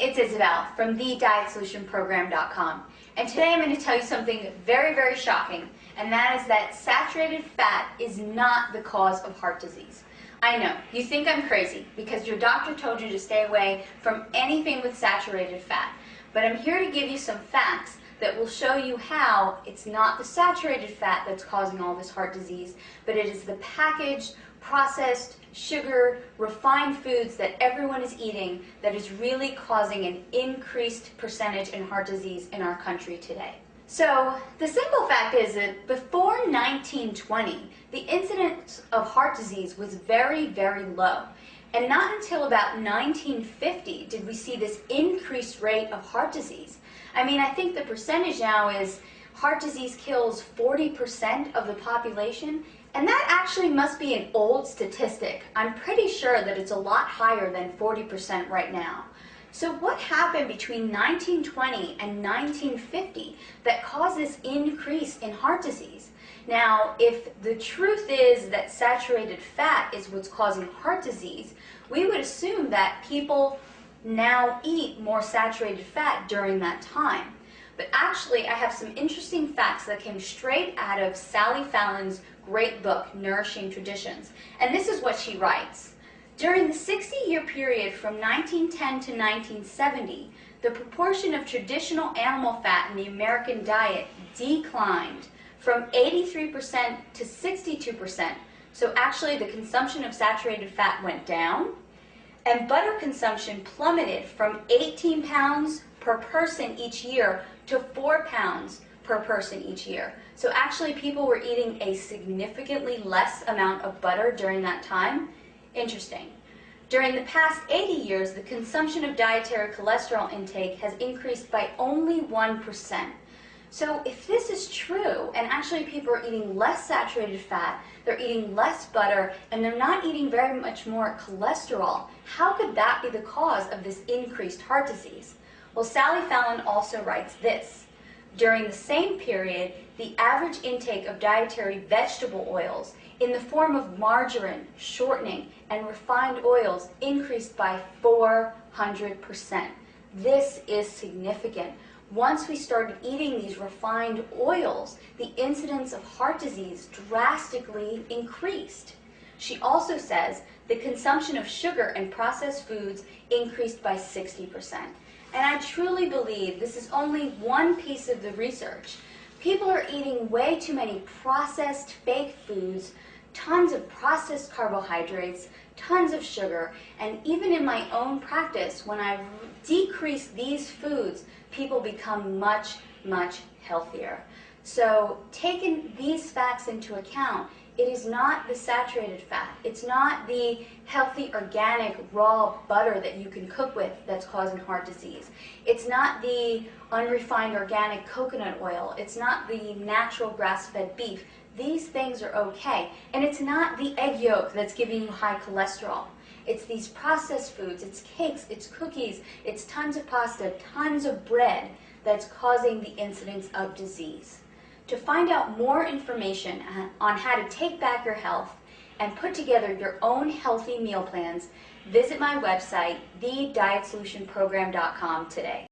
it's Isabel from thedietsolutionprogram.com, and today I'm going to tell you something very, very shocking, and that is that saturated fat is not the cause of heart disease. I know, you think I'm crazy because your doctor told you to stay away from anything with saturated fat, but I'm here to give you some facts that will show you how it's not the saturated fat that's causing all this heart disease, but it is the packaged, processed, sugar, refined foods that everyone is eating that is really causing an increased percentage in heart disease in our country today. So the simple fact is that before 1920, the incidence of heart disease was very, very low. And not until about 1950 did we see this increased rate of heart disease. I mean, I think the percentage now is heart disease kills 40% of the population, and that actually must be an old statistic. I'm pretty sure that it's a lot higher than 40% right now. So what happened between 1920 and 1950 that caused this increase in heart disease? Now, if the truth is that saturated fat is what's causing heart disease, we would assume that people now eat more saturated fat during that time. But actually, I have some interesting facts that came straight out of Sally Fallon's great book, Nourishing Traditions. And this is what she writes. During the 60-year period from 1910 to 1970, the proportion of traditional animal fat in the American diet declined from 83% to 62%. So actually, the consumption of saturated fat went down, and butter consumption plummeted from 18 pounds per person each year to 4 pounds per person each year. So actually people were eating a significantly less amount of butter during that time. Interesting. During the past 80 years, the consumption of dietary cholesterol intake has increased by only 1%. So if this is true, and actually people are eating less saturated fat, they're eating less butter, and they're not eating very much more cholesterol, how could that be the cause of this increased heart disease? Well, Sally Fallon also writes this. During the same period, the average intake of dietary vegetable oils in the form of margarine, shortening, and refined oils increased by 400%. This is significant. Once we started eating these refined oils, the incidence of heart disease drastically increased. She also says the consumption of sugar and processed foods increased by 60%. And I truly believe this is only one piece of the research. People are eating way too many processed fake foods, tons of processed carbohydrates, tons of sugar, and even in my own practice, when I've decreased these foods, people become much, much healthier. So taking these facts into account, it is not the saturated fat. It's not the healthy, organic, raw butter that you can cook with that's causing heart disease. It's not the unrefined organic coconut oil. It's not the natural grass-fed beef. These things are okay. And it's not the egg yolk that's giving you high cholesterol. It's these processed foods, it's cakes, it's cookies, it's tons of pasta, tons of bread that's causing the incidence of disease. To find out more information on how to take back your health and put together your own healthy meal plans, visit my website, thedietsolutionprogram.com today.